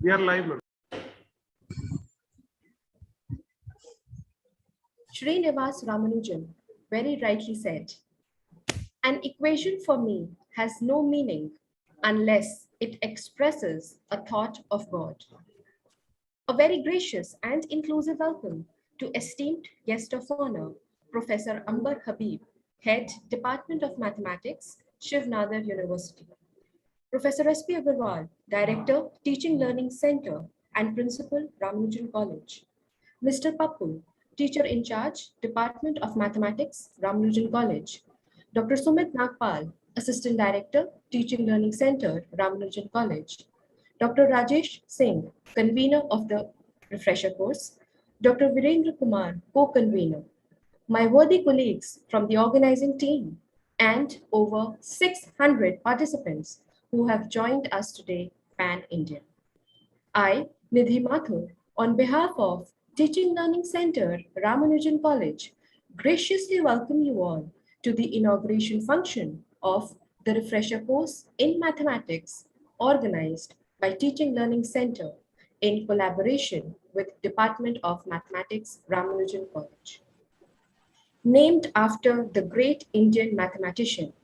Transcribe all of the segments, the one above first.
We are live, ma'am. Srinivas Ramanujan very rightly said, an equation for me has no meaning unless it expresses a thought of God. A very gracious and inclusive welcome to esteemed guest of honor, Professor Ambar Habib, Head, Department of Mathematics, Shiv Nadar University. Professor S.P. Agarwal, Director, Teaching Learning Center and Principal, Ramanujan College. Mr. Pappu, Teacher in Charge, Department of Mathematics, Ramanujan College. Dr. Sumit Nagpal, Assistant Director, Teaching Learning Center, Ramanujan College. Dr. Rajesh Singh, Convener of the Refresher course. Dr. Virendra Kumar, Co-Convener. My worthy colleagues from the organizing team, and over 600 participants who have joined us today pan-India. I, Nidhi Mathur, on behalf of Teaching Learning Center, Ramanujan College, graciously welcome you all to the inauguration function of the refresher course in mathematics organized by Teaching Learning Center in collaboration with Department of Mathematics, Ramanujan College. Named after the great Indian mathematician,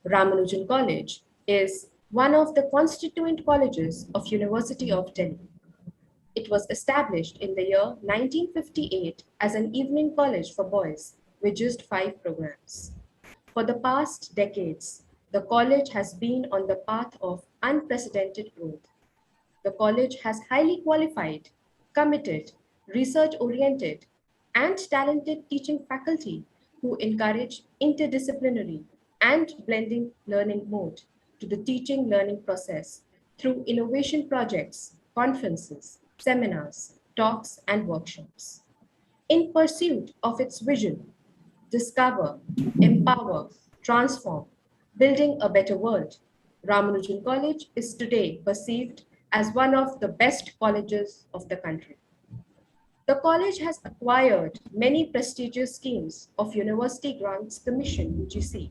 Ramanujan College is one of the constituent colleges of University of Delhi. It was established in the year 1958 as an evening college for boys with just 5 programs. For the past decades, the college has been on the path of unprecedented growth. The college has highly qualified, committed, research-oriented, and talented teaching faculty who encourage interdisciplinary and blending learning mode to the teaching learning process through innovation projects, conferences, seminars, talks, and workshops. In pursuit of its vision, discover, empower, transform, building a better world, Ramanujan College is today perceived as one of the best colleges of the country. The college has acquired many prestigious schemes of University Grants Commission (UGC)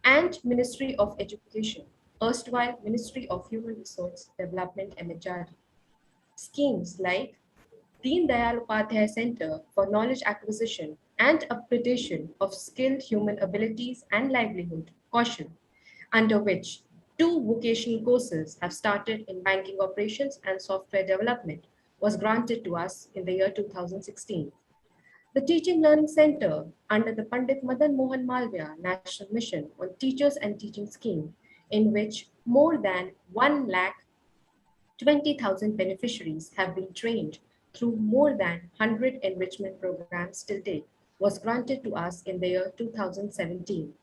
and Ministry of Education, erstwhile Ministry of Human Resource Development (MHRD). Schemes like Deen Dayal Upadhyay Center for Knowledge Acquisition and Upgradation of Skilled Human Abilities and Livelihood, caution, under which 2 vocational courses have started in banking operations and software development, was granted to us in the year 2016. The Teaching Learning Center, under the Pandit Madan Mohan Malviya National Mission on Teachers and Teaching Scheme, in which more than 1,20,000 beneficiaries have been trained through more than 100 enrichment programs till date, was granted to us in the year 2017.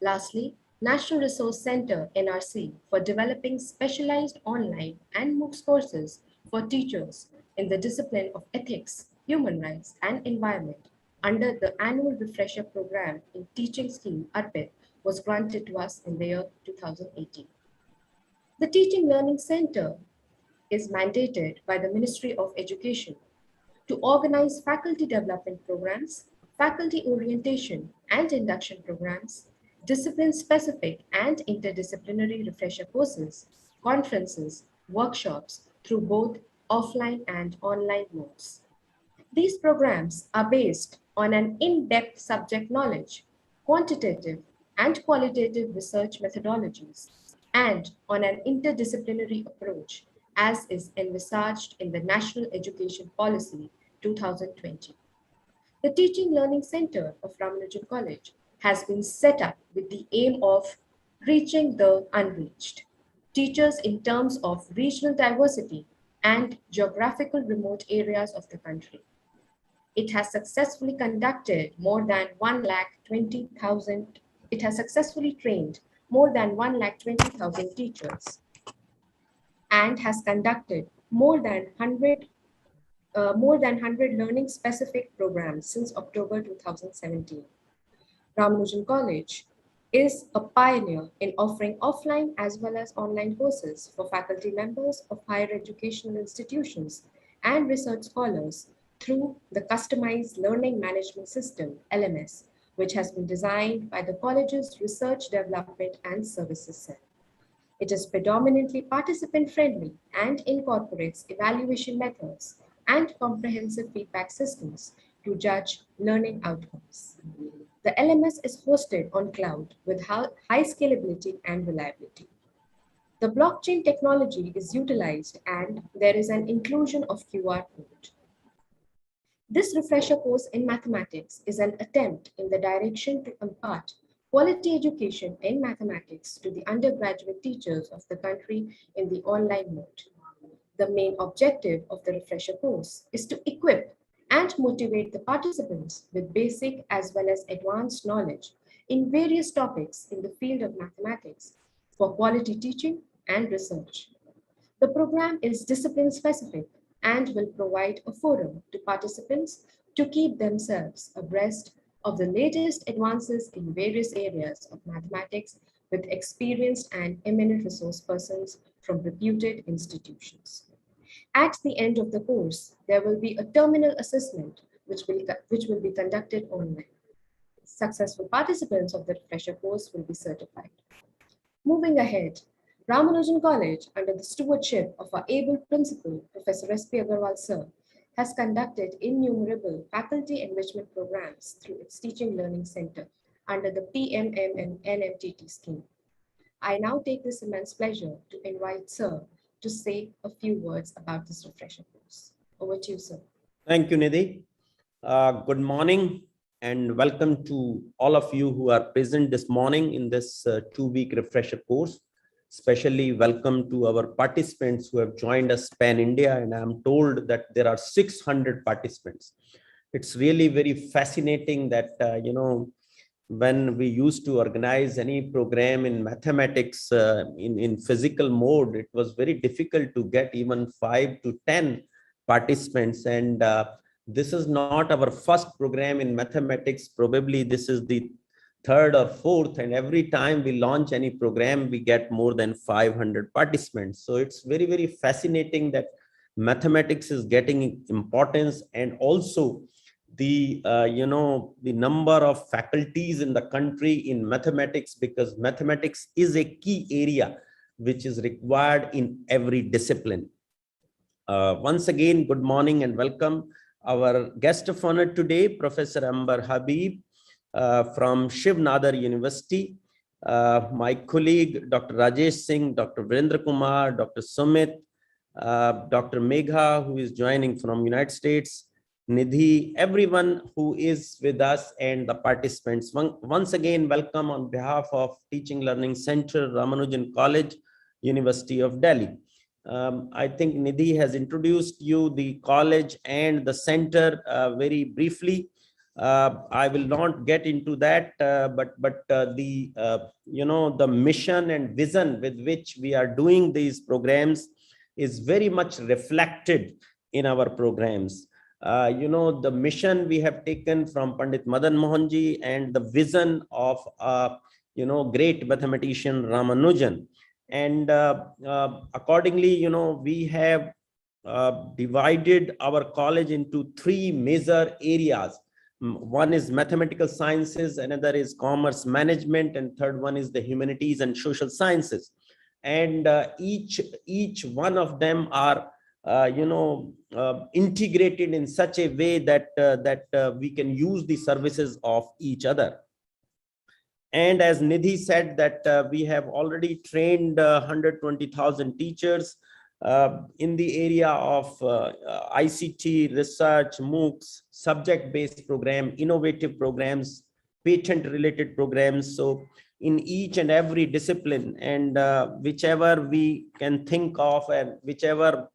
Lastly, National Resource Center (NRC) for developing specialized online and MOOCs courses for teachers in the discipline of ethics, human rights, and environment under the annual refresher program in teaching scheme ARPIT was granted to us in the year 2018. The Teaching Learning Center is mandated by the Ministry of Education to organize faculty development programs, faculty orientation and induction programs, discipline-specific and interdisciplinary refresher courses, conferences, workshops through both offline and online modes. These programs are based on an in-depth subject knowledge, quantitative and qualitative research methodologies, and on an interdisciplinary approach as is envisaged in the National Education Policy 2020. The Teaching Learning Center of Ramanujan College has been set up with the aim of reaching the unreached, teachers in terms of regional diversity and geographical remote areas of the country. It has successfully conducted more than 1,20,000, it has successfully trained more than 1,20,000 teachers and has conducted more than 100 learning specific programs since October 2017. Ramanujan College is a pioneer in offering offline as well as online courses for faculty members of higher educational institutions and research scholars through the Customized Learning Management System, LMS, which has been designed by the college's Research Development and Services Cell. It is predominantly participant-friendly and incorporates evaluation methods and comprehensive feedback systems to judge learning outcomes. The LMS is hosted on cloud with high scalability and reliability. The blockchain technology is utilized and there is an inclusion of QR code. This refresher course in mathematics is an attempt in the direction to impart quality education in mathematics to the undergraduate teachers of the country in the online mode. The main objective of the refresher course is to equip and motivate the participants with basic as well as advanced knowledge in various topics in the field of mathematics for quality teaching and research. The program is discipline specific and will provide a forum to participants to keep themselves abreast of the latest advances in various areas of mathematics with experienced and eminent resource persons from reputed institutions. At the end of the course, there will be a terminal assessment which will be conducted online. Successful participants of the refresher course will be certified. Moving ahead, Ramanujan College, under the stewardship of our able principal, Professor S.P. Agarwal Sir, has conducted innumerable faculty enrichment programs through its Teaching Learning Center under the PMM and NMTT scheme. I now take this immense pleasure to invite Sir to say a few words about this refresher course. Over to you, Sir. Thank you, Nidhi. Good morning and welcome to all of you who are present this morning in this 2-week refresher course. Especially welcome to our participants who have joined us pan-India, and I'm told that there are 600 participants. It's really very fascinating that, when we used to organize any program in mathematics in physical mode, it was very difficult to get even 5 to 10 participants. And this is not our first program in mathematics. Probably this is the third or fourth, and every time we launch any program, we get more than 500 participants. So it's very, very fascinating that mathematics is getting importance, and also the the number of faculties in the country in mathematics, because mathematics is a key area which is required in every discipline. Once again, good morning and welcome. Our guest of honor today, Professor Amber Habib from Shiv Nadar University. My colleague, Dr. Rajesh Singh, Dr. Virendra Kumar, Dr. Sumit, Dr. Megha, who is joining from United States, Nidhi, everyone who is with us, and the participants. Once again, welcome on behalf of Teaching Learning Center, Ramanujan College, University of Delhi. I think Nidhi has introduced you the college and the center very briefly. I will not get into that, but the mission and vision with which we are doing these programs is very much reflected in our programs. The mission we have taken from Pandit Madan Mohanji and the vision of great mathematician Ramanujan, and accordingly, we have divided our college into 3 major areas. One is mathematical sciences, another is commerce management, and third one is the humanities and social sciences. And each one of them are integrated in such a way that we can use the services of each other. And as Nidhi said, that we have already trained 120,000 teachers in the area of ICT, research, MOOCs, subject-based program, innovative programs, patent-related programs. So in each and every discipline, and whichever we can think of, and whichever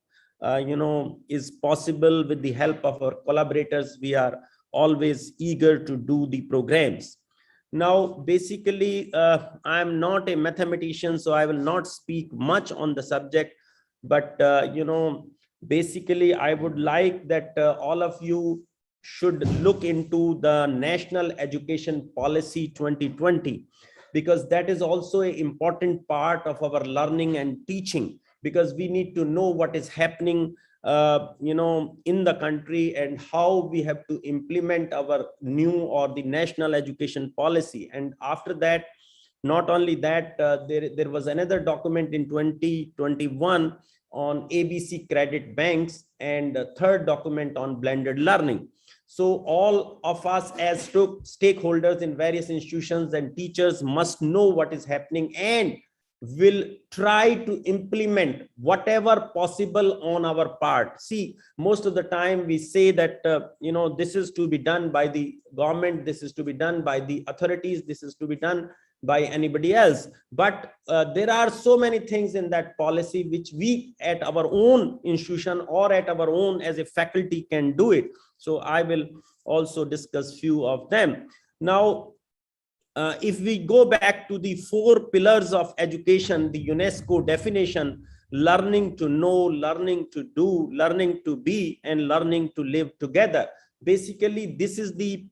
is possible with the help of our collaborators, we are always eager to do the programs. Now, basically, I'm not a mathematician, so I will not speak much on the subject. But, basically, I would like that all of you should look into the National Education Policy 2020, because that is also an important part of our learning and teaching, because we need to know what is happening in the country and how we have to implement our new or the national education policy. And after that, Not only that, there was another document in 2021 on ABC credit banks, and a third document on blended learning. So all of us as stakeholders in various institutions and teachers must know what is happening, and will try to implement whatever possible on our part. See, most of the time we say that, this is to be done by the government, this is to be done by the authorities, this is to be done by anybody else. But there are so many things in that policy which we at our own institution or at our own as a faculty can do it. So I will also discuss few of them. Now, if we go back to the 4 pillars of education, the UNESCO definition: learning to know, learning to do, learning to be, and learning to live together. Basically, this is the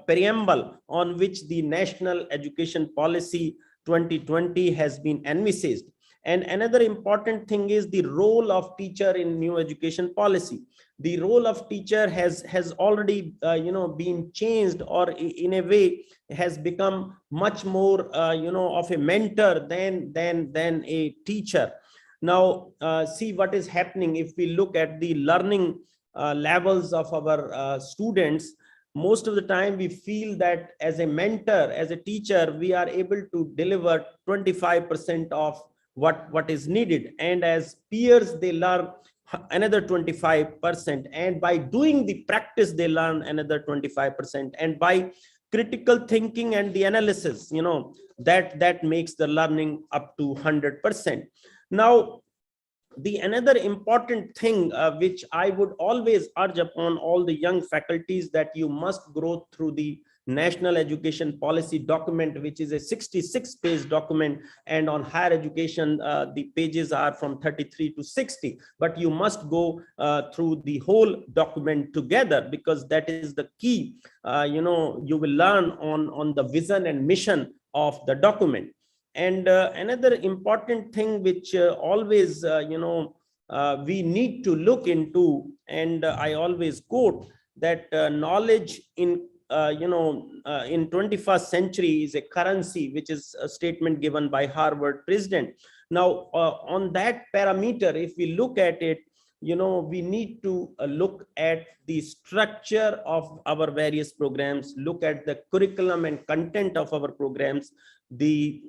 preamble on which the National Education Policy 2020 has been envisaged. And another important thing is the role of teacher in new education policy. The role of teacher has already been changed, or in a way has become much more of a mentor than a teacher. Now, see what is happening. If we look at the learning levels of our students, most of the time we feel that as a mentor, as a teacher, we are able to deliver 25% of what is needed, and as peers they learn another 25%, and by doing the practice they learn another 25%, and by critical thinking and the analysis, that makes the learning up to 100%. Now, the another important thing which I would always urge upon all the young faculties, that you must grow through the National Education Policy document, which is a 66-page document, and on higher education the pages are from 33 to 60, but you must go through the whole document together, because that is the key. You will learn on the vision and mission of the document. And another important thing which always we need to look into, and I always quote that knowledge in 21st century is a currency, which is a statement given by Harvard president. Now, on that parameter, if we look at it, we need to look at the structure of our various programs, look at the curriculum and content of our programs, the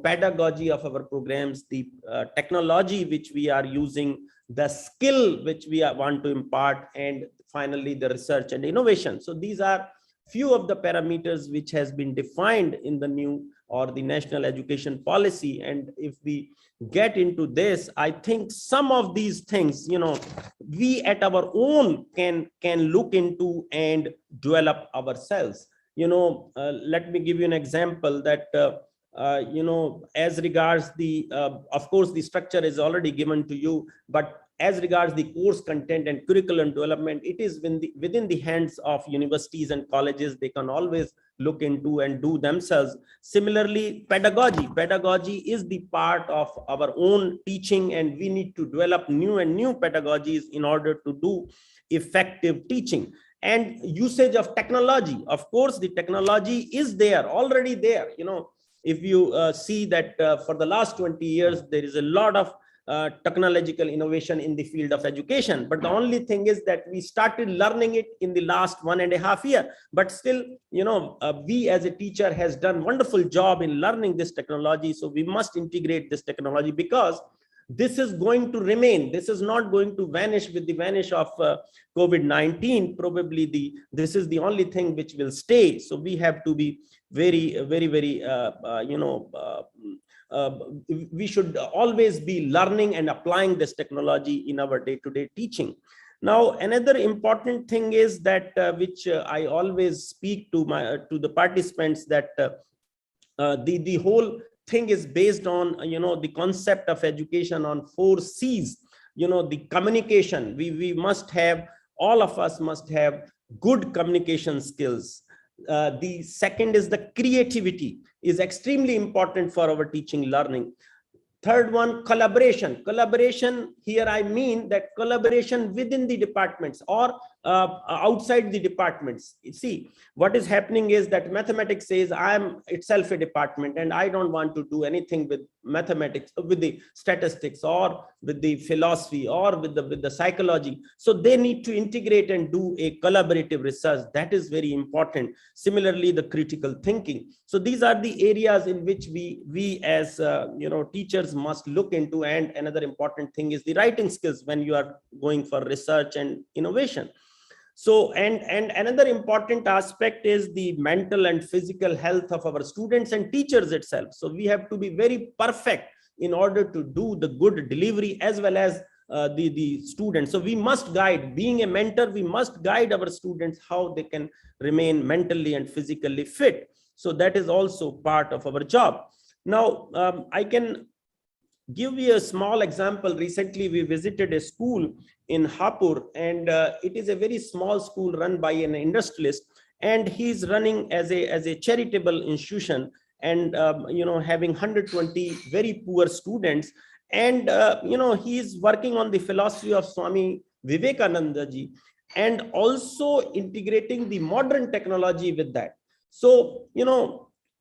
pedagogy of our programs, the technology which we are using, the skill which we want to impart, and finally the research and innovation. So these are few of the parameters which has been defined in the new or the National Education Policy. And if we get into this, I think some of these things, we at our own can look into and develop ourselves. Let me give you an example that as regards the of course the structure is already given to you, but as regards the course content and curriculum development, it is within the hands of universities and colleges. They can always look into and do themselves. Similarly, pedagogy is the part of our own teaching, and we need to develop new pedagogies in order to do effective teaching. And usage of technology, of course the technology is there, already there. If you see that for the last 20 years there is a lot of technological innovation in the field of education, but the only thing is that we started learning it in the last 1.5 years. But still, we as a teacher has done wonderful job in learning this technology. So we must integrate this technology, because this is going to remain. This is not going to vanish with the vanish of COVID-19. Probably this is the only thing which will stay. So we have to be very, very, very, we should always be learning and applying this technology in our day-to-day teaching. Now, another important thing is that which I always speak to the participants, that the whole thing is based on the concept of education on 4 C's. The communication, we must have, all of us must have good communication skills. The second is the creativity is extremely important for our teaching learning. Third one, collaboration. Here I mean that collaboration within the departments, or outside the departments. You see, what is happening is that mathematics says I am itself a department and I don't want to do anything with mathematics, with the statistics or with the philosophy or with the psychology. So they need to integrate and do a collaborative research. That is very important. Similarly, the critical thinking. So these are the areas in which we as teachers must look into. And another important thing is the writing skills when you are going for research and innovation. So, and another important aspect is the mental and physical health of our students and teachers itself. So we have to be very perfect in order to do the good delivery as well as the students. So we must guide, being a mentor, we must guide our students how they can remain mentally and physically fit. So that is also part of our job. Now, I can give you a small example. Recently, we visited a school in Hapur, and it is a very small school run by an industrialist, and he's running as a charitable institution, and having 120 very poor students. And he's working on the philosophy of Swami Vivekananda ji, and also integrating the modern technology with that. So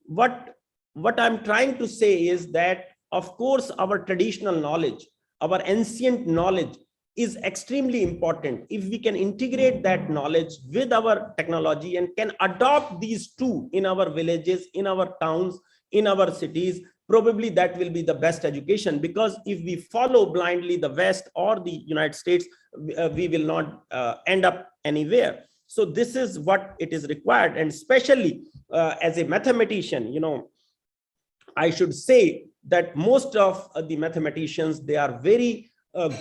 what I'm trying to say is that, of course, our traditional knowledge, our ancient knowledge is extremely important. If we can integrate that knowledge with our technology and can adopt these two in our villages, in our towns, in our cities, probably that will be the best education. Because if we follow blindly the West or the United States, we will not end up anywhere. So this is what it is required. And especially as a mathematician, I should say that most of the mathematicians, they are very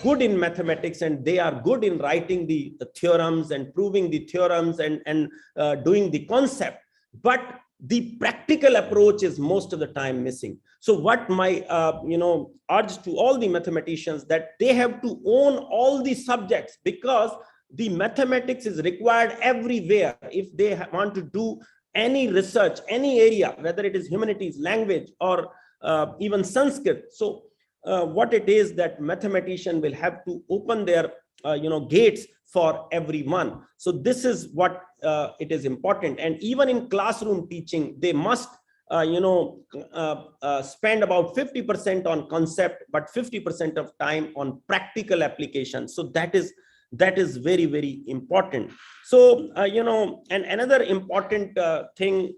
good in mathematics, and they are good in writing the theorems and proving the theorems and doing the concept. But the practical approach is most of the time missing. So what my urge to all the mathematicians, that they have to own all the subjects, because the mathematics is required everywhere if they want to do any research, any area, whether it is humanities, language, or even Sanskrit. So what it is that mathematician will have to open their gates for everyone. So this is what it is important. And even in classroom teaching, they must spend about 50% on concept, but 50% of time on practical application. So that is very, very important. So and another important thing,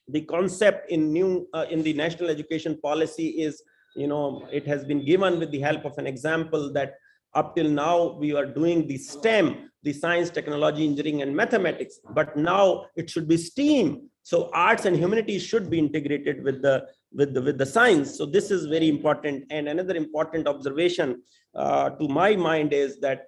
the concept in the national education policy is, it has been given with the help of an example, that up till now we are doing the STEM, the science, technology, engineering, and mathematics, but now it should be STEAM. So arts and humanities should be integrated with the science. So this is very important. And another important observation to my mind is that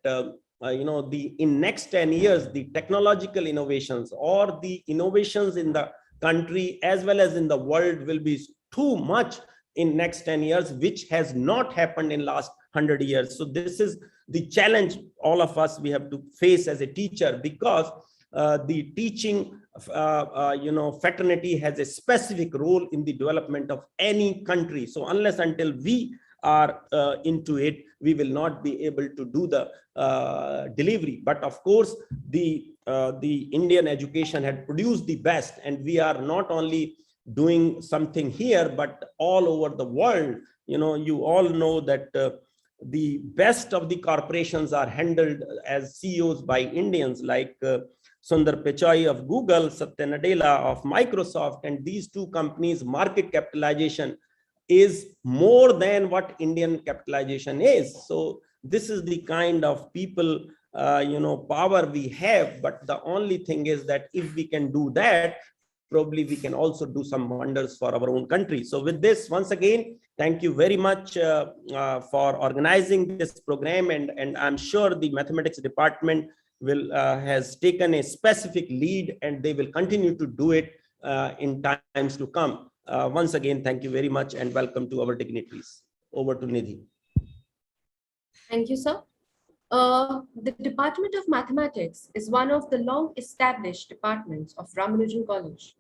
in next 10 years, the technological innovations or the innovations in the country as well as in the world will be too much in next 10 years, which has not happened in last 100 years. So this is the challenge all of us we have to face as a teacher, because the teaching fraternity has a specific role in the development of any country. So unless until we are into it, we will not be able to do the delivery. But of course, the Indian education had produced the best, and we are not only doing something here, but all over the world. You all know that the best of the corporations are handled as CEOs by Indians, like Sundar Pichai of Google, Satya Nadella of Microsoft, and these two companies' market capitalization is more than what Indian capitalization is. So this is the kind of people power we have. But the only thing is that if we can do that, probably we can also do some wonders for our own country. So with this, once again, thank you very much for organizing this program, and I'm sure the mathematics department has taken a specific lead, and they will continue to do it in times to come. Once again, thank you very much, and welcome to our dignitaries. Over to Nidhi. Thank you, sir. The Department of Mathematics is one of the long-established departments of Ramanujan College.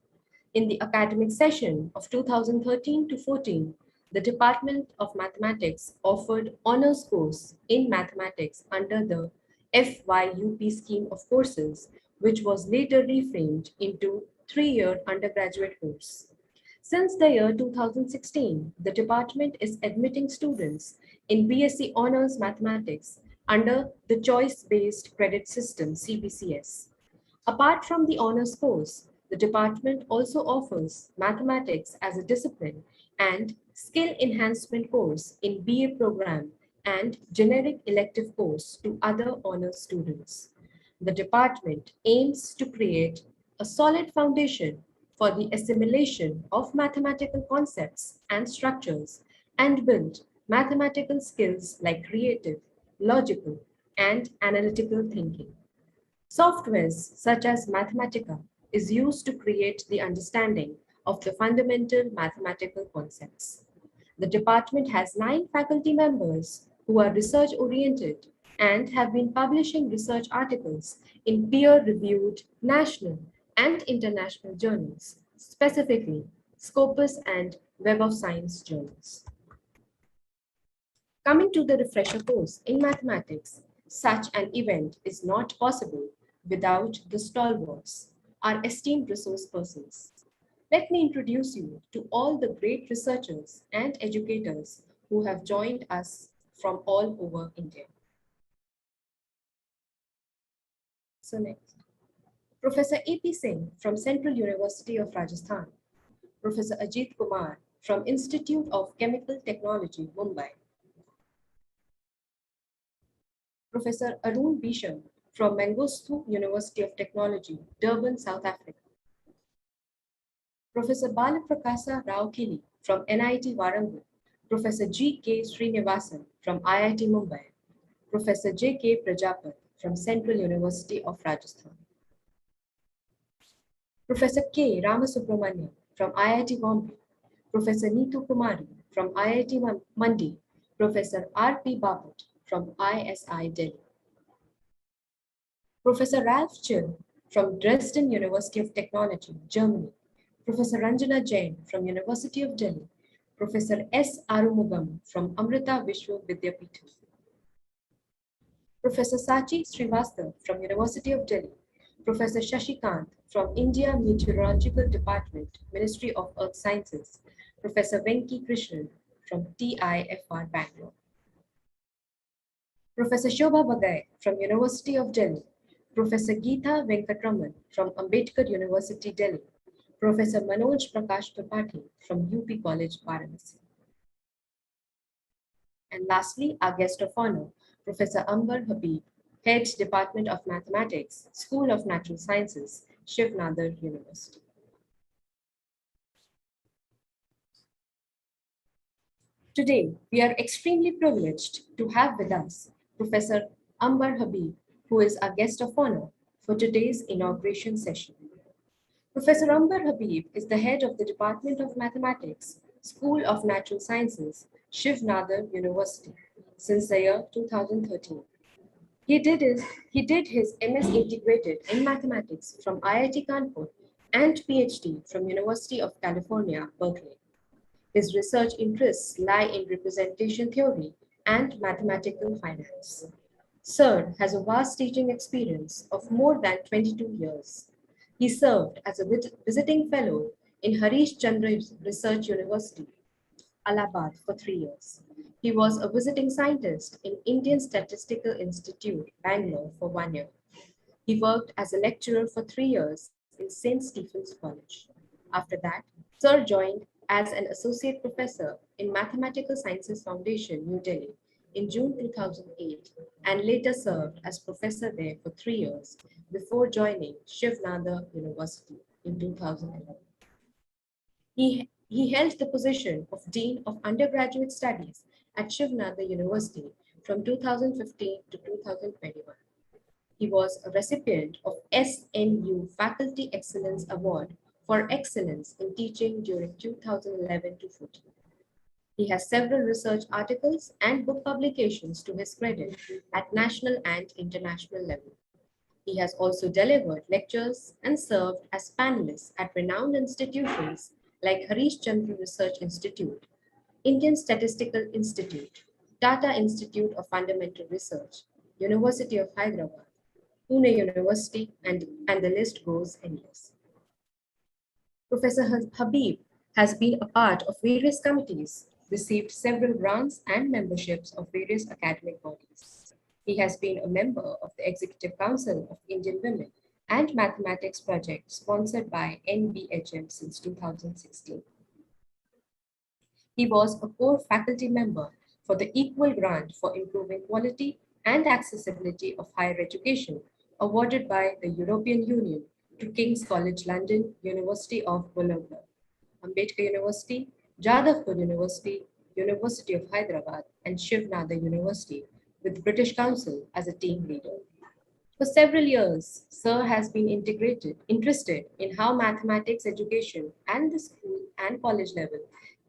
In the academic session of 2013 to 14, the Department of Mathematics offered honors course in mathematics under the FYUP scheme of courses, which was later reframed into 3-year undergraduate course. Since the year 2016, the department is admitting students in BSc Honours Mathematics under the Choice-Based Credit System (CBCS). Apart from the honours course, the department also offers mathematics as a discipline and skill enhancement course in BA program and generic elective course to other honours students. The department aims to create a solid foundation for the assimilation of mathematical concepts and structures and build mathematical skills like creative, logical, and analytical thinking. Softwares such as Mathematica is used to create the understanding of the fundamental mathematical concepts. The department has 9 faculty members who are research oriented and have been publishing research articles in peer-reviewed national and international journals, specifically Scopus and Web of Science journals. Coming to the refresher course in mathematics, such an event is not possible without the stalwarts, our esteemed resource persons. Let me introduce you to all the great researchers and educators who have joined us from all over India. So next, Professor A.P. Singh from Central University of Rajasthan, Professor Ajit Kumar from Institute of Chemical Technology, Mumbai, Professor Arun Bisham from Mangosuthu University of Technology, Durban, South Africa, Professor Balaprakasa Rao Kili from NIT Warangal, Professor G.K. Srinivasan from IIT Mumbai, Professor J.K. Prajapat from Central University of Rajasthan, Professor K. Ramasubramanian from IIT Bombay, Professor Neetu Kumari from IIT Mandi, Professor R.P. Bapat from ISI Delhi, Professor Ralph Chill from Dresden University of Technology, Germany, Professor Ranjana Jain from University of Delhi, Professor S. Arumugam from Amrita Vishwa Vidyapith, Professor Sachi Srivastava from University of Delhi, Professor Shashikant from India Meteorological Department, Ministry of Earth Sciences, Professor Venki Krishnan from TIFR Bangalore, Professor Shobha Bagai from University of Delhi, Professor Geeta Venkatraman from Ambedkar University, Delhi, Professor Manoj Prakash Tripathi from UP College, Varanasi. And lastly, our guest of honor, Professor Ambar Habib, Head Department of Mathematics, School of Natural Sciences, Shiv Nadar University. Today, we are extremely privileged to have with us Professor Ambar Habib, who is our guest of honor for today's inauguration session. Professor Ambar Habib is the head of the Department of Mathematics, School of Natural Sciences, Shiv Nadar University, since the year 2013. He did his MS Integrated in Mathematics from IIT Kanpur and PhD from University of California, Berkeley. His research interests lie in representation theory and mathematical finance. Sir has a vast teaching experience of more than 22 years. He served as a visiting fellow in Harish Chandra Research University, Allahabad for 3 years. He was a visiting scientist in Indian Statistical Institute, Bangalore for 1 year. He worked as a lecturer for 3 years in St. Stephen's College. After that, Sir joined as an associate professor in Mathematical Sciences Foundation, New Delhi in June 2008 and later served as professor there for 3 years before joining Shiv Nadar University in 2011. He held the position of Dean of Undergraduate Studies at Shiv Nadar University from 2015 to 2021. He was a recipient of SNU Faculty Excellence Award for Excellence in Teaching during 2011 to 14. He has several research articles and book publications to his credit at national and international level. He has also delivered lectures and served as panelist at renowned institutions like Harish Chandra Research Institute, Indian Statistical Institute, Tata Institute of Fundamental Research, University of Hyderabad, Pune University, and the list goes endless. Professor Habib has been a part of various committees, received several grants and memberships of various academic bodies. He has been a member of the Executive Council of Indian Women and Mathematics Project sponsored by NBHM since 2016. He was a core faculty member for the Equal Grant for Improving Quality and Accessibility of Higher Education, awarded by the European Union to King's College London, University of Bologna, Ambedkar University, Jadavpur University, University of Hyderabad, and Shiv Nada University, with British Council as a team leader. For several years, Sir has been interested in how mathematics education and the school and college level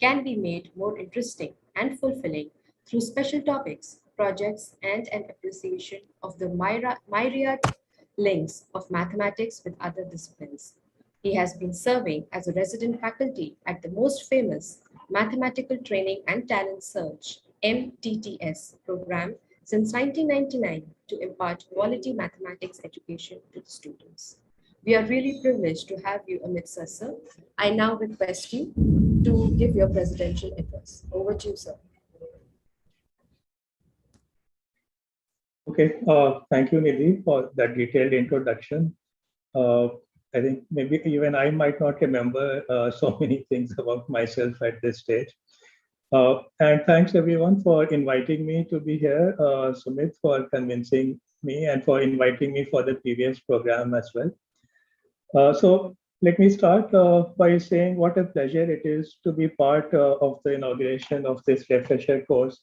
can be made more interesting and fulfilling through special topics, projects, and an appreciation of the myriad links of mathematics with other disciplines. He has been serving as a resident faculty at the most famous Mathematical Training and Talent Search (MTTS) program since 1999 to impart quality mathematics education to the students. We are really privileged to have you amidst us, sir. I now request you to give your presidential address. Over to you, sir. Okay, thank you, Nidhi, for that detailed introduction. I think maybe even I might not remember so many things about myself at this stage. And thanks everyone for inviting me to be here, Sumit, for convincing me and for inviting me for the previous program as well. So let me start by saying what a pleasure it is to be part of the inauguration of this refresher course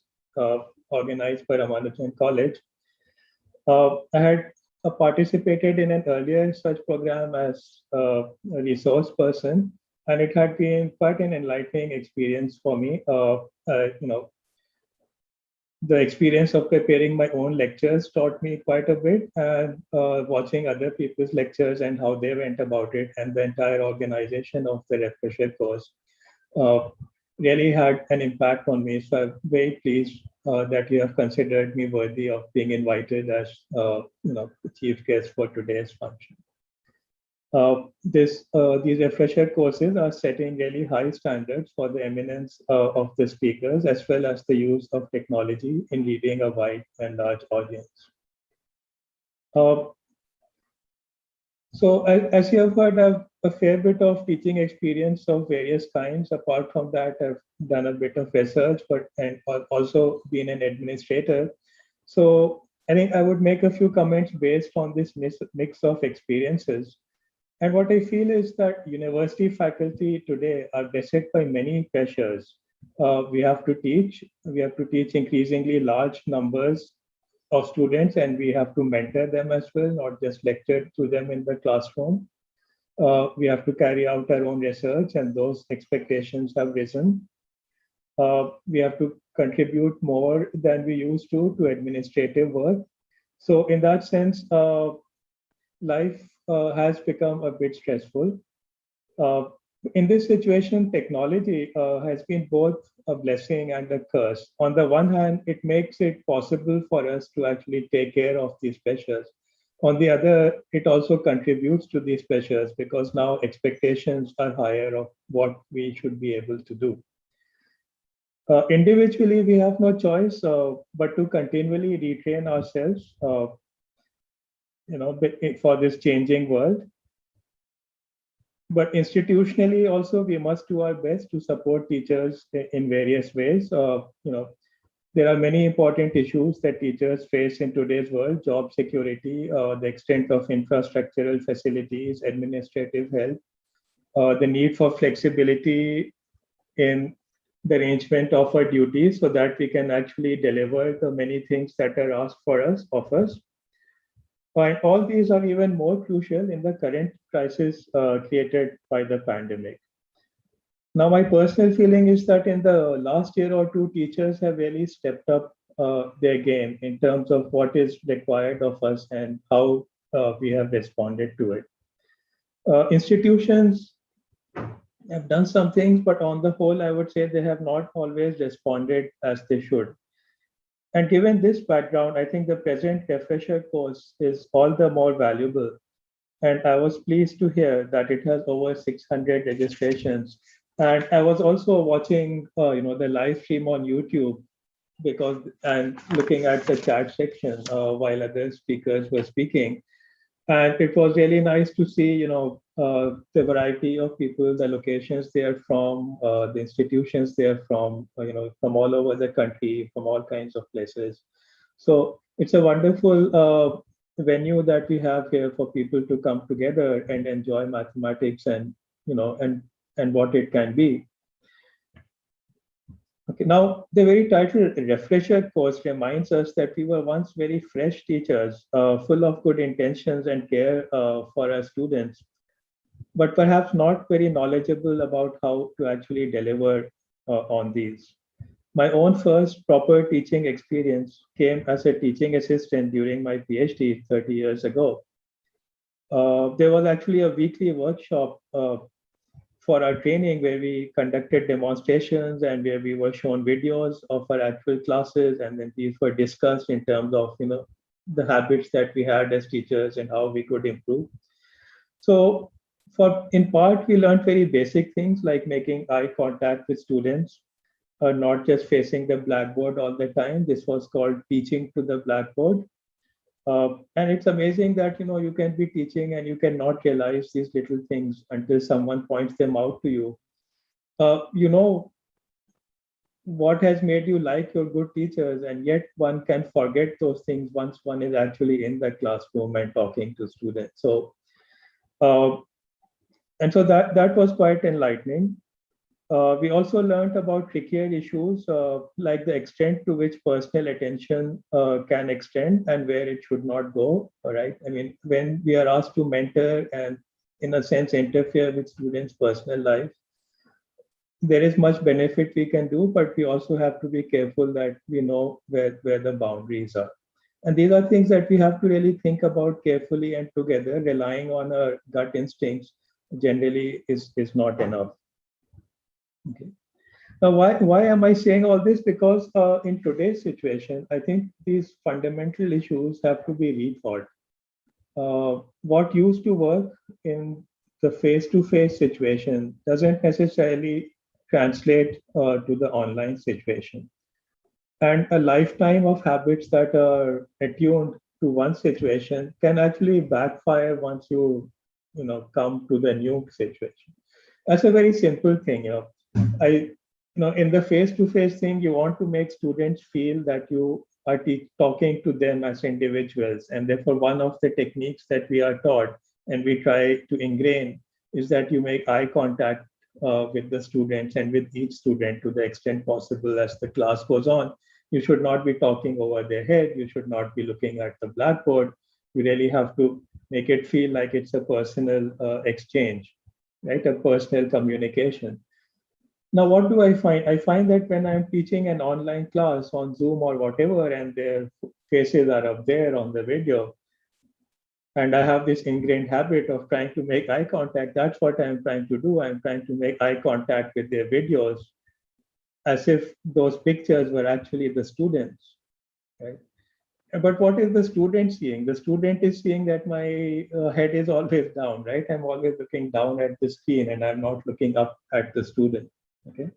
organized by Ramanujan College. I had participated in an earlier such program as a resource person, and it had been quite an enlightening experience for me. The experience of preparing my own lectures taught me quite a bit, and watching other people's lectures and how they went about it, and the entire organization of the refresher course really had an impact on me. So I'm very pleased that you have considered me worthy of being invited as chief guest for today's function. These refresher courses are setting really high standards for the eminence of the speakers, as well as the use of technology in leading a wide and large audience. So as you have heard, I have a fair bit of teaching experience of various kinds. Apart from that, I've done a bit of research, and also been an administrator. So I think I would make a few comments based on this mix of experiences. And what I feel is that university faculty today are beset by many pressures. We have to teach increasingly large numbers of students, and we have to mentor them as well, not just lecture to them in the classroom. We have to carry out our own research, and those expectations have risen. We have to contribute more than we used to administrative work. So in that sense, life has become a bit stressful. In this situation, technology has been both a blessing and a curse. On the one hand, it makes it possible for us to actually take care of these pressures. On the other, it also contributes to these pressures because now expectations are higher of what we should be able to do. Individually, we have no choice but to continually retrain ourselves for this changing world. But institutionally also, we must do our best to support teachers in various ways. There are many important issues that teachers face in today's world: job security, the extent of infrastructural facilities, administrative help, the need for flexibility in the arrangement of our duties so that we can actually deliver the many things that are asked of us. And all these are even more crucial in the current crisis created by the pandemic. Now, my personal feeling is that in the last year or two, teachers have really stepped up their game in terms of what is required of us and how we have responded to it. Institutions have done some things, but on the whole, I would say they have not always responded as they should. And given this background, I think the present refresher course is all the more valuable. And I was pleased to hear that it has over 600 registrations. And I was also watching, the live stream on YouTube because and looking at the chat section while other speakers were speaking. And it was really nice to see, the variety of people, the locations they are from, the institutions they are from, from all over the country, from all kinds of places. So it's a wonderful venue that we have here for people to come together and enjoy mathematics and, and what it can be. Okay, now the very title refresher course reminds us that we were once very fresh teachers, full of good intentions and care for our students, but perhaps not very knowledgeable about how to actually deliver on these. My own first proper teaching experience came as a teaching assistant during my PhD 30 years ago. There was actually a weekly workshop for our training where we conducted demonstrations and where we were shown videos of our actual classes, and then these were discussed in terms of the habits that we had as teachers and how we could improve. So for in part we learned very basic things like making eye contact with students, not just facing the blackboard all the time. This was called teaching to the blackboard. And it's amazing that you can be teaching and you cannot realize these little things until someone points them out to you. You know what has made you like your good teachers, and yet one can forget those things once one is actually in the classroom and talking to students. So and so that was quite enlightening. We also learned about trickier issues like the extent to which personal attention can extend and where it should not go. All right. I mean, when we are asked to mentor and, in a sense, interfere with students' personal life, there is much benefit we can do, but we also have to be careful that we know where the boundaries are. And these are things that we have to really think about carefully and together. Relying on our gut instincts generally is not enough. Okay. Now, why am I saying all this? Because in today's situation, I think these fundamental issues have to be rethought. What used to work in the face-to-face situation doesn't necessarily translate to the online situation. And a lifetime of habits that are attuned to one situation can actually backfire once come to the new situation. That's a very simple thing. In the face-to-face thing, you want to make students feel that you are talking to them as individuals. And therefore, one of the techniques that we are taught and we try to ingrain is that you make eye contact with the students and with each student to the extent possible as the class goes on. You should not be talking over their head. You should not be looking at the blackboard. You really have to make it feel like it's a personal exchange, right? A personal communication. Now, what do I find? I find that when I'm teaching an online class on Zoom or whatever, and their faces are up there on the video, and I have this ingrained habit of trying to make eye contact, that's what I'm trying to do. I'm trying to make eye contact with their videos as if those pictures were actually the students, right? But what is the student seeing? The student is seeing that my head is always down, right? I'm always looking down at the screen and I'm not looking up at the student. Okay.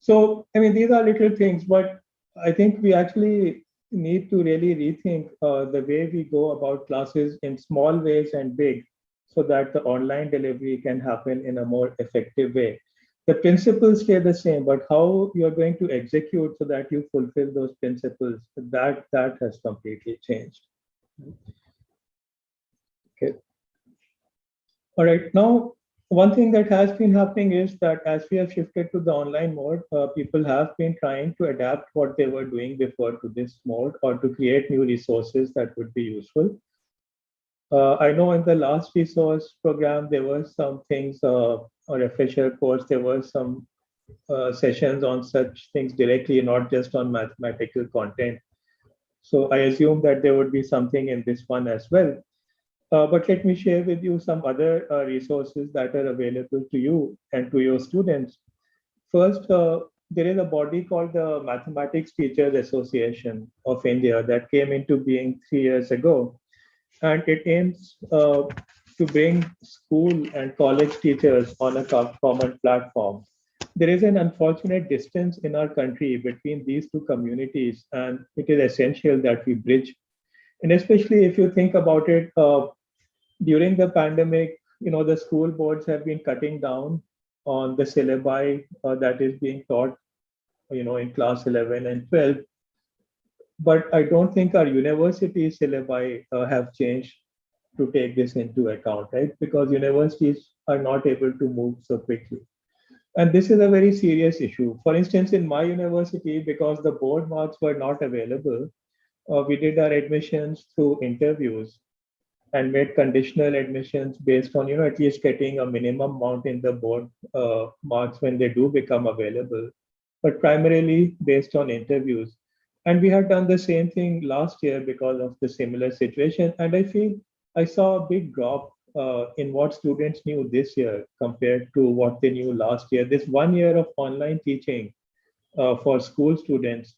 So, I mean, these are little things, but I think we actually need to really rethink the way we go about classes in small ways and big, so that the online delivery can happen in a more effective way. The principles stay the same, but how you're going to execute so that you fulfill those principles, that has completely changed. Okay. All right. Now, one thing that has been happening is that as we have shifted to the online mode, people have been trying to adapt what they were doing before to this mode, or to create new resources that would be useful. I know in the last resource program, there were some things, or refresher course, there were some sessions on such things directly, not just on mathematical content. So I assume that there would be something in this one as well. But let me share with you some other resources that are available to you and to your students. First, there is a body called the Mathematics Teachers Association of India that came into being 3 years ago, and it aims to bring school and college teachers on a common platform. There is an unfortunate distance in our country between these two communities, and it is essential that we bridge. And especially if you think about it, during the pandemic, the school boards have been cutting down on the syllabi that is being taught, in class 11 and 12. But I don't think our university syllabi have changed to take this into account, right? Because universities are not able to move so quickly. And this is a very serious issue. For instance, in my university, because the board marks were not available, we did our admissions through interviews and made conditional admissions based on, at least getting a minimum amount in the board marks when they do become available, but primarily based on interviews. And we had done the same thing last year because of the similar situation. And I feel I saw a big drop in what students knew this year compared to what they knew last year. This 1 year of online teaching for school students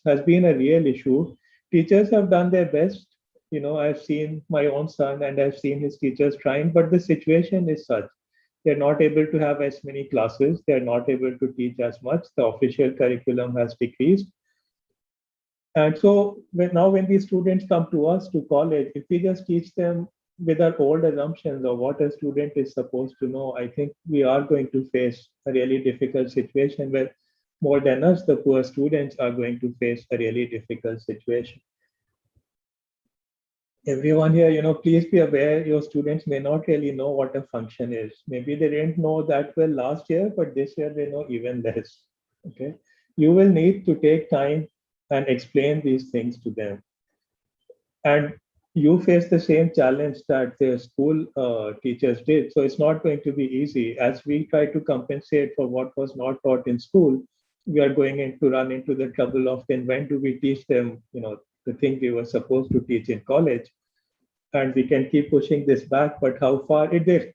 has been a real issue. Teachers have done their best. I've seen my own son and I've seen his teachers trying, but the situation is such. They're not able to have as many classes. They're not able to teach as much. The official curriculum has decreased. And so when these students come to us to college, if we just teach them with our old assumptions of what a student is supposed to know, I think we are going to face a really difficult situation where more than us, the poor students are going to face a really difficult situation. Everyone here, please be aware your students may not really know what a function is. Maybe they didn't know that well last year, but this year they know even less. Okay. You will need to take time and explain these things to them. And you face the same challenge that the school teachers did. So it's not going to be easy. As we try to compensate for what was not taught in school, we are going to run into the trouble of then when do we teach them, the thing we were supposed to teach in college. And we can keep pushing this back, but how far there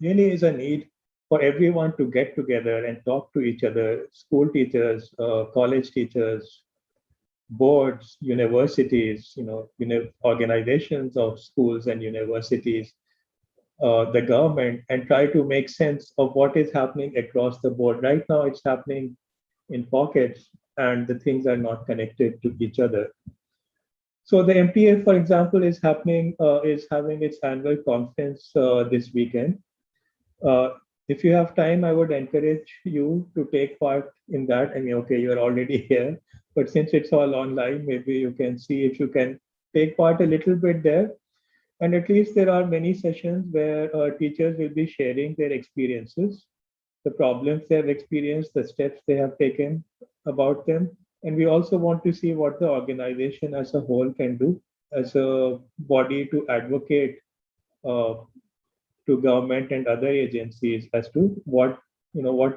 really is a need for everyone to get together and talk to each other, school teachers, college teachers, boards, universities, organizations of schools and universities, the government, and try to make sense of what is happening across the board. Right now, it's happening in pockets, and the things are not connected to each other. So the MPA, for example, is having its annual conference this weekend. If you have time, I would encourage you to take part in that. I mean, okay, you're already here, but since it's all online, maybe you can see if you can take part a little bit there. And at least there are many sessions where teachers will be sharing their experiences, the problems they have experienced, the steps they have taken about them. And we also want to see what the organization as a whole can do as a body to advocate to government and other agencies as to what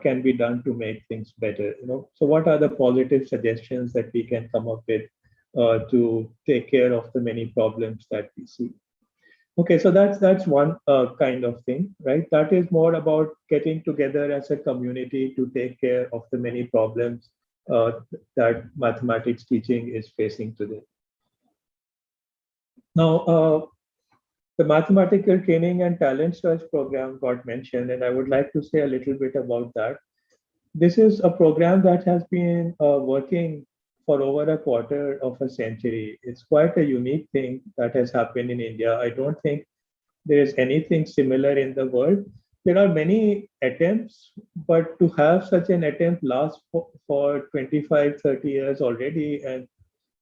can be done to make things better. So what are the positive suggestions that we can come up with to take care of the many problems that we see? Okay, so that's one kind of thing, right? That is more about getting together as a community to take care of the many problems that mathematics teaching is facing today. Now, the mathematical training and talent search program got mentioned, and I would like to say a little bit about that. This is a program that has been working for over a quarter of a century. It's quite a unique thing that has happened in India. I don't think there is anything similar in the world. There are many attempts, but to have such an attempt last for 25, 30 years already and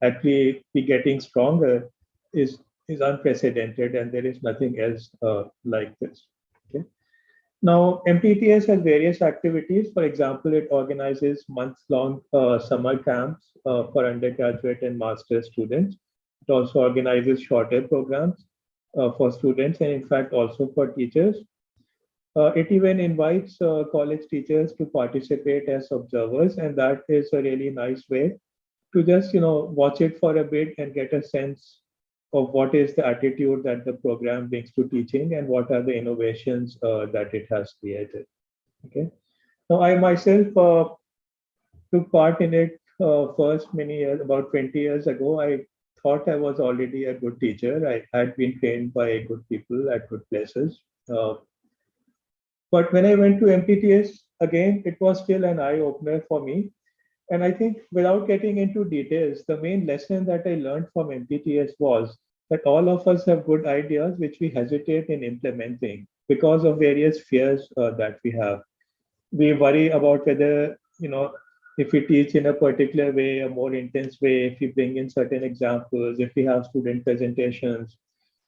actually be getting stronger is unprecedented, and there is nothing else like this. Okay. Now, MPTS has various activities. For example, it organizes months-long summer camps for undergraduate and master's students. It also organizes shorter programs for students and, in fact, also for teachers. It even invites college teachers to participate as observers, and that is a really nice way to just watch it for a bit and get a sense of what is the attitude that the program brings to teaching and what are the innovations that it has created. Okay. Now, I myself took part in it first many years, about 20 years ago. I thought I was already a good teacher. I had been trained by good people at good places. But when I went to MPTS, again, it was still an eye opener for me. And I think without getting into details, the main lesson that I learned from MPTS was that all of us have good ideas which we hesitate in implementing because of various fears that we have. We worry about whether, if we teach in a particular way, a more intense way, if we bring in certain examples, if we have student presentations,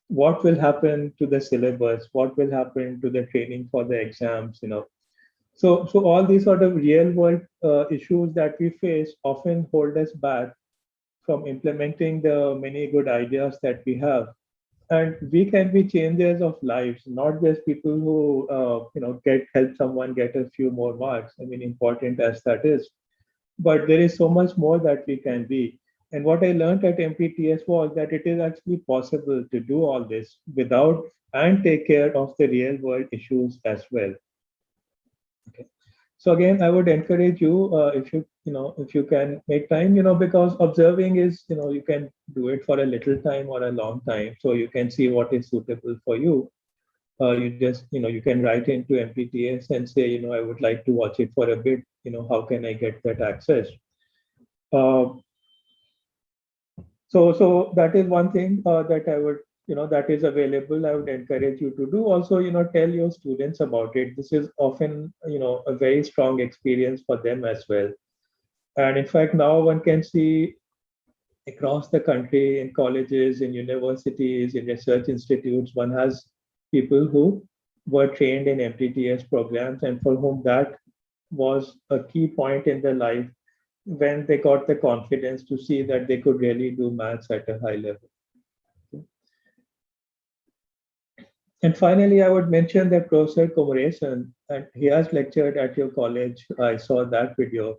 what will happen to the syllabus, what will happen to the training for the exams, so all these sort of real world issues that we face often hold us back from implementing the many good ideas that we have. And we can be changers of lives, not just people who get help someone get a few more marks. I mean, important as that is, but there is so much more that we can be. And what I learned at MPTS was that it is actually possible to do all this without and take care of the real world issues as well. Okay. So again, I would encourage you, if you can make time, because observing is, you can do it for a little time or a long time, so you can see what is suitable for you. You just, you can write into MPTS and say, I would like to watch it for a bit. How can I get that access? Uh, so that is one thing that I would, that is available. I would encourage you to do. Also, tell your students about it. This is often, a very strong experience for them as well. And in fact, now one can see across the country in colleges, in universities, in research institutes, one has people who were trained in MPTS programs and for whom that was a key point in their life when they got the confidence to see that they could really do maths at a high level. And finally, I would mention that Professor Kumaresan, and he has lectured at your college. I saw that video.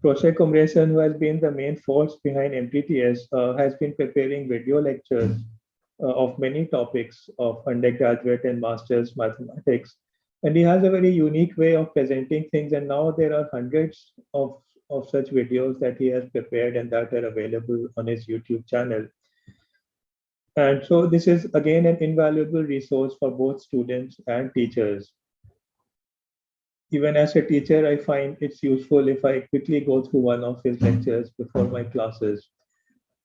Professor Kumaresan, who has been the main force behind MPTS, has been preparing video lectures of many topics of undergraduate and master's mathematics. And he has a very unique way of presenting things. And now there are hundreds of such videos that he has prepared and that are available on his YouTube channel. And so this is again an invaluable resource for both students and teachers. Even as a teacher, I find it's useful if I quickly go through one of his lectures before my classes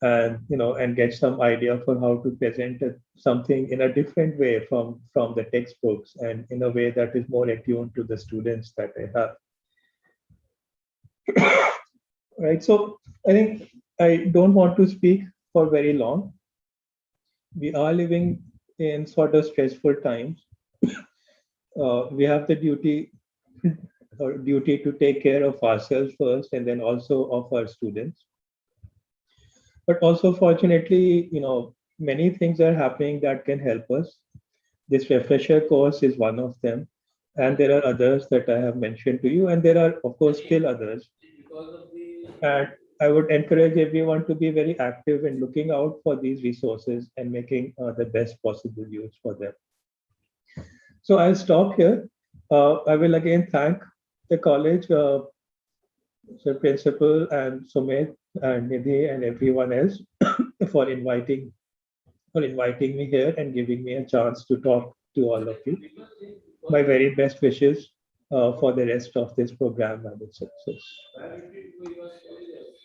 and and get some idea for how to present something in a different way from the textbooks and in a way that is more attuned to the students that I have. Right. So I think I don't want to speak for very long. We are living in sort of stressful times. We have the duty to take care of ourselves first and then also of our students. But also, fortunately, many things are happening that can help us. This refresher course is one of them. And there are others that I have mentioned to you. And there are, of course, still others. And I would encourage everyone to be very active in looking out for these resources and making the best possible use for them. So I'll stop here. I will again thank the college, the principal and Sumit and Nidhi and everyone else for inviting me here and giving me a chance to talk to all of you. My very best wishes for the rest of this program and its success.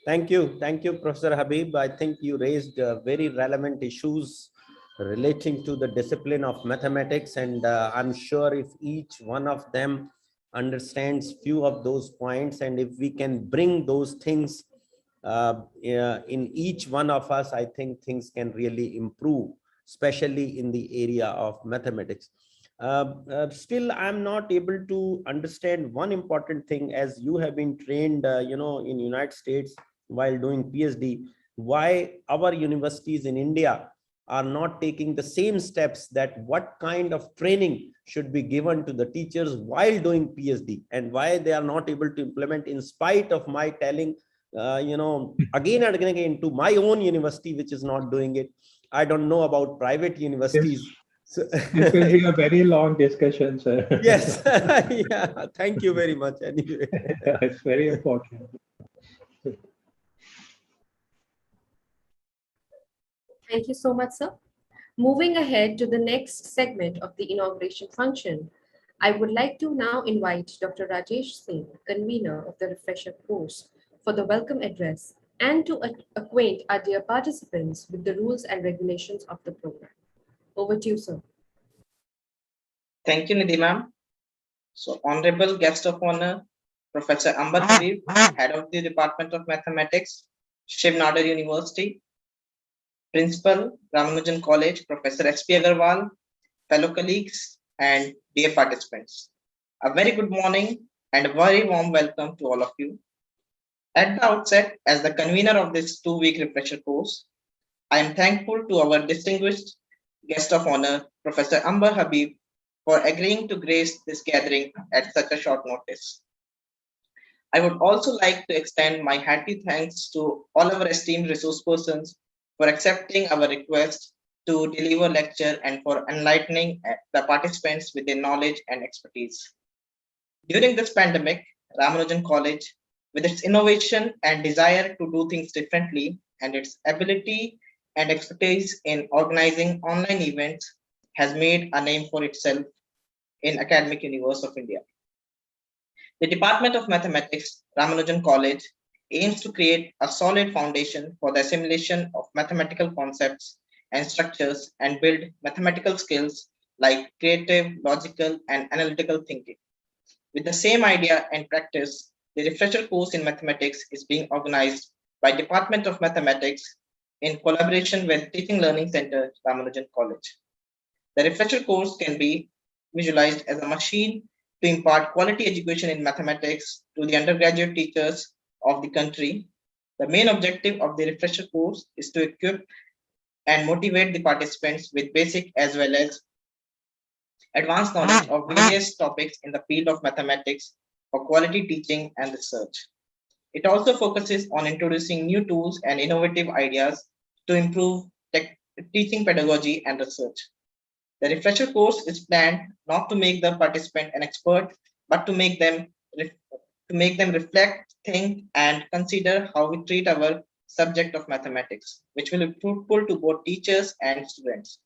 Thank you, Professor Habib. I think you raised very relevant issues relating to the discipline of mathematics, and I'm sure if each one of them understands few of those points, and if we can bring those things in each one of us, I think things can really improve, especially in the area of mathematics. Still, I'm not able to understand one important thing. As you have been trained, in United States while doing PhD, why our universities in India are not taking the same steps, that what kind of training should be given to the teachers while doing PhD, and why they are not able to implement, in spite of my telling, again and again to my own university, which is not doing it. I don't know about private universities. Yes. So, This will be a very long discussion, sir. yes, yeah, thank you very much. Anyway, It's very important. Thank you so much, sir. Moving ahead to the next segment of the inauguration function, I would like to now invite Dr. Rajesh Singh, convener of the refresher course, for the welcome address and to acquaint our dear participants with the rules and regulations of the program. Over to you, sir. Thank you, Nidhi ma'am. So, Honorable Guest of Honor, Professor Ambar Habib, Head of the Department of Mathematics, Shiv Nadar University, Principal, Ramanujan College, Professor S.P. Agarwal, fellow colleagues, and dear participants. A very good morning and a very warm welcome to all of you. At the outset, as the convener of this 2-week refresher course, I am thankful to our distinguished guest of honor, Professor Ambar Habib, for agreeing to grace this gathering at such a short notice. I would also like to extend my hearty thanks to all our esteemed resource persons for accepting our request to deliver lecture and for enlightening the participants with their knowledge and expertise. During this pandemic, Ramanujan College, with its innovation and desire to do things differently and its ability and expertise in organizing online events, has made a name for itself in academic universe of India. The Department of Mathematics, Ramanujan College, aims to create a solid foundation for the assimilation of mathematical concepts and structures and build mathematical skills like creative, logical, and analytical thinking. With the same idea and practice, the refresher course in mathematics is being organized by Department of Mathematics in collaboration with Teaching Learning Center, Ramanujan College. The refresher course can be visualized as a machine to impart quality education in mathematics to the undergraduate teachers of the country. The main objective of the refresher course is to equip and motivate the participants with basic as well as advanced knowledge of various topics in the field of mathematics for quality teaching and research. It also focuses on introducing new tools and innovative ideas to improve teaching pedagogy and research. The refresher course is planned not to make the participant an expert, but to make them reflect, think, and consider how we treat our subject of mathematics, which will be fruitful to both teachers and students.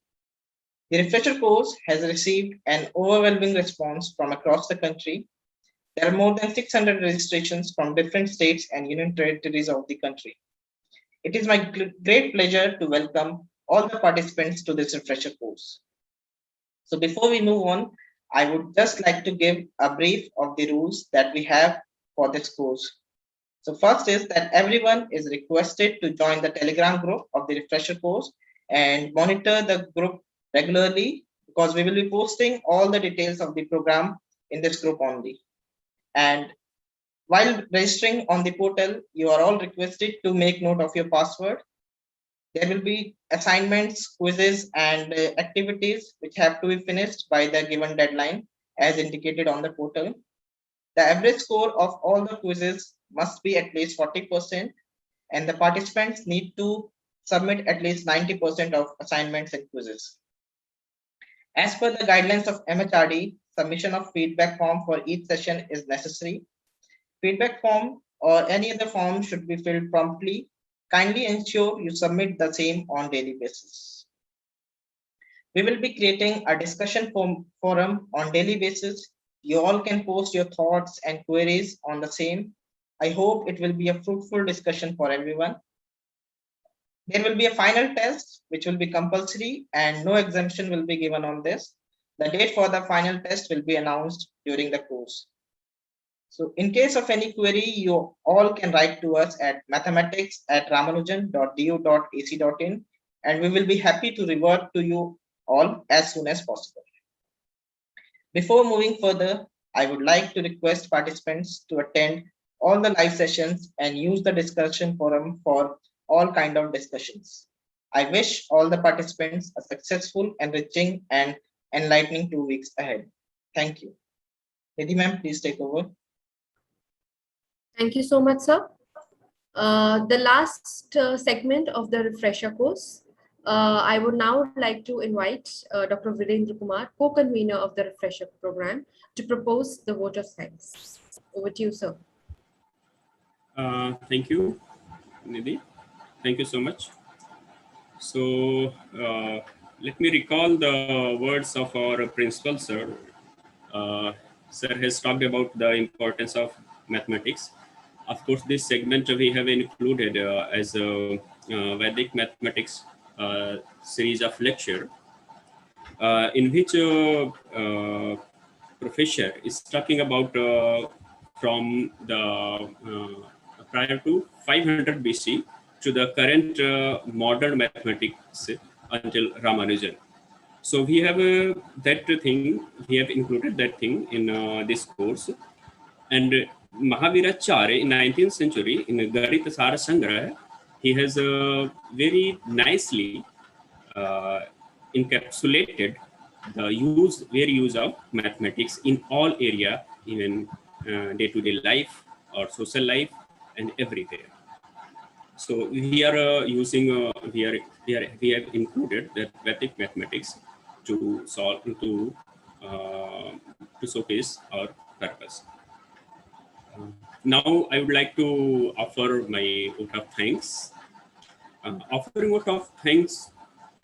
The refresher course has received an overwhelming response from across the country. There are more than 600 registrations from different states and union territories of the country. It is my great pleasure to welcome all the participants to this refresher course. So before we move on, I would just like to give a brief of the rules that we have for this course. So first is that everyone is requested to join the Telegram group of the refresher course and monitor the group regularly, because we will be posting all the details of the program in this group only. And while registering on the portal, you are all requested to make note of your password. There will be assignments, quizzes, and activities which have to be finished by the given deadline as indicated on the portal. The average score of all the quizzes must be at least 40%, and the participants need to submit at least 90% of assignments and quizzes. As per the guidelines of MHRD, submission of feedback form for each session is necessary. Feedback form or any other form should be filled promptly. Kindly ensure you submit the same on daily basis. We will be creating a discussion forum on daily basis. You all can post your thoughts and queries on the same. I hope it will be a fruitful discussion for everyone. There will be a final test which will be compulsory and no exemption will be given on this. The date for the final test will be announced during the course. So in case of any query, you all can write to us at mathematics@ramanujan.du.ac.in, and we will be happy to revert to you all as soon as possible. Before moving further, I would like to request participants to attend all the live sessions and use the discussion forum for all kind of discussions. I wish all the participants a successful, enriching, and enlightening 2 weeks ahead. Thank you. Nidhi ma'am, please take over. Thank you so much, sir. The last segment of the refresher course, I would now like to invite Dr. Virendra Kumar, co-convener of the Refresher Program, to propose the vote of thanks. Over to you, sir. Thank you, Nidhi. Thank you so much. So let me recall the words of our principal, sir. Sir has talked about the importance of mathematics. Of course, this segment we have included as a Vedic mathematics series of lecture, in which professor is talking about from the prior to 500 BC to the current modern mathematics until Ramanujan. So we have that thing, we have included that thing in this course. And Mahaviracharya in 19th century in Garit Sara Sangrah, he has very nicely uh, encapsulated the use of mathematics in all area, even day-to-day life or social life and everywhere. So we are using we have included the Vedic mathematics to solve to showcase our purpose. Now I would like to offer my vote of thanks. Offering vote of thanks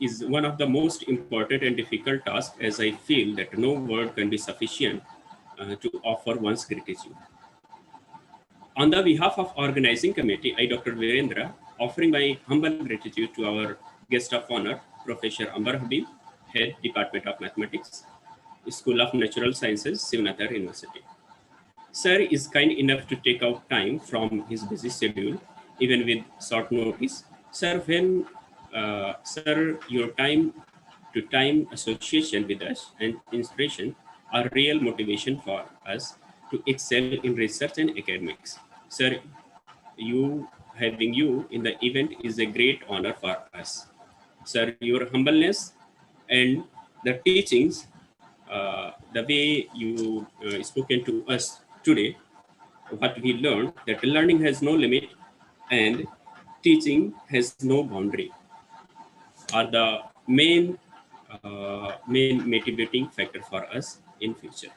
is one of the most important and difficult tasks, as I feel that no word can be sufficient to offer one's gratitude. On the behalf of organizing committee, I, Dr. Virendra, offering my humble gratitude to our guest of honor, Professor Ambar Habib, Head Department of Mathematics, School of Natural Sciences, Srinagar University. Sir is kind enough to take out time from his busy schedule, even with short notice. Sir, your time to time association with us and inspiration are real motivation for us to excel in research and academics. Sir, having you in the event is a great honor for us. Sir, your humbleness and the teachings, the way you spoken to us today, what we learned, that learning has no limit and teaching has no boundary, are the main motivating factor for us in future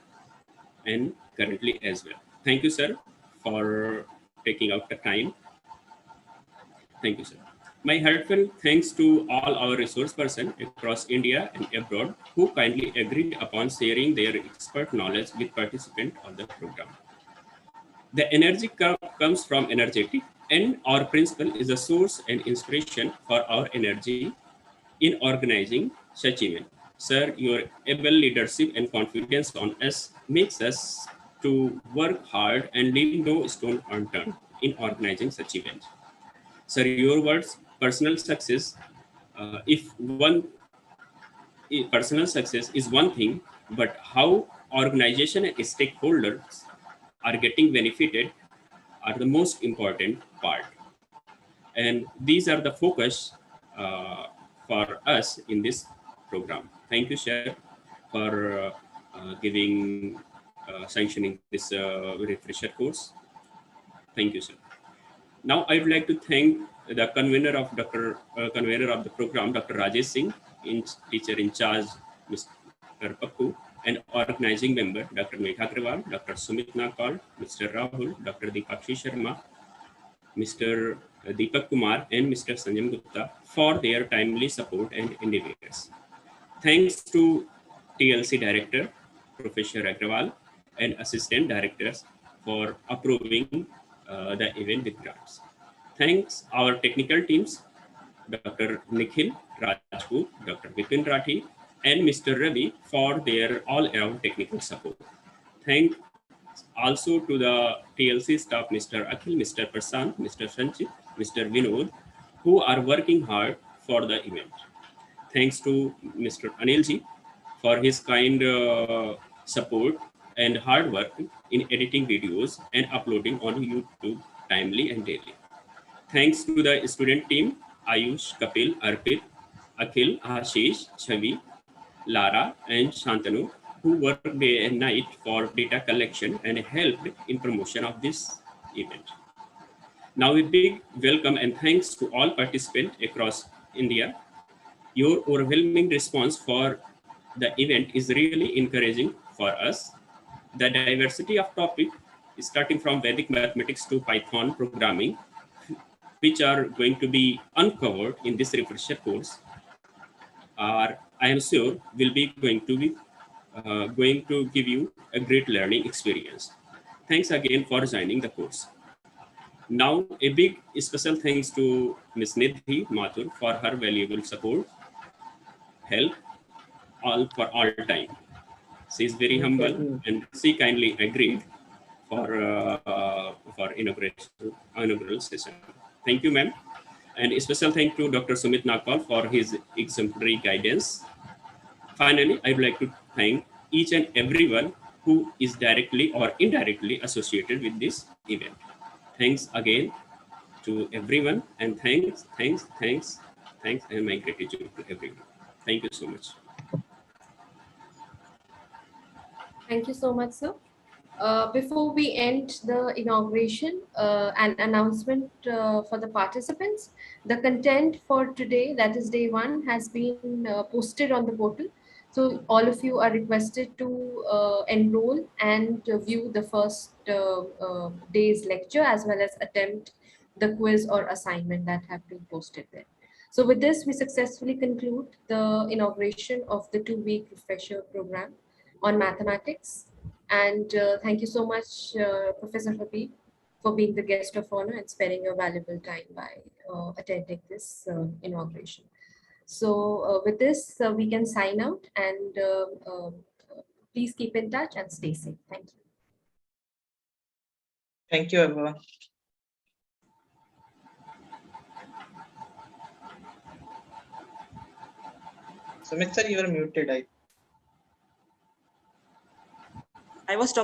and currently as well. Thank you, sir, for taking out the time. Thank you, sir. My heartfelt thanks to all our resource persons across India and abroad who kindly agreed upon sharing their expert knowledge with participants of the program. The energy comes from energetic, and our principle is a source and inspiration for our energy in organizing such event. Sir, your able leadership and confidence on us makes us to work hard and leave no stone unturned in organizing such event. Sir, your words, personal success, if one personal success is one thing, but how organization and stakeholders are getting benefited are the most important part. And these are the focus for us in this program. Thank you, Sir, for giving sanctioning this refresher course. Thank you, sir. Now I would like to thank the convener of convener of the program, Dr. Rajesh Singh, teacher in charge, Mr. Pappu, and organizing member, Dr. Megha Agrawal, Dr. Sumit Nakal, Mr. Rahul, Dr. Deepakshi Sharma, Mr. Deepak Kumar, and Mr. Sanjay Gupta for their timely support and endeavors. Thanks to TLC Director, Professor Agrawal, and Assistant Directors for approving the event with grants. Thanks our technical teams, Dr. Nikhil Rajput, Dr. Vipin Rathi, and Mr. Ravi for their all-around technical support. Thanks also to the TLC staff, Mr. Akhil, Mr. Prasant, Mr. Sanchit, Mr. Vinod, who are working hard for the event. Thanks to Mr. Anilji for his kind support and hard work in editing videos and uploading on YouTube timely and daily. Thanks to the student team, Ayush, Kapil, Arpit, Akhil, Ashish, Chavi, Lara, and Shantanu, who worked day and night for data collection and helped in promotion of this event. Now a big welcome and thanks to all participants across India Your overwhelming response for the event is really encouraging for us. The diversity of topic, starting from Vedic mathematics to Python programming, which are going to be uncovered in this refresher course, are, I am sure, will be going to give you a great learning experience. Thanks again for joining the course. Now, a big special thanks to Ms. Nidhi Mathur for her valuable support, help, all time. She is very humble and she kindly agreed for inaugural session. Thank you, ma'am. And a special thank to Dr. Sumit Nagpal for his exemplary guidance. Finally, I would like to thank each and everyone who is directly or indirectly associated with this event. Thanks again to everyone, and thanks, and my gratitude to everyone. Thank you so much. Thank you so much, sir. Before we end the inauguration, an announcement for the participants. The content for today, that is day one, has been posted on the portal. So all of you are requested to enroll and view the first day's lecture, as well as attempt the quiz or assignment that have been posted there. So with this, we successfully conclude the inauguration of the 2-week refresher program on mathematics. And thank you so much, Professor Habib, for being the guest of honor and sparing your valuable time by attending this inauguration. So with this, we can sign out, and please keep in touch and stay safe. Thank you. Thank you, everyone. Sumit sir, you are muted. I was talking.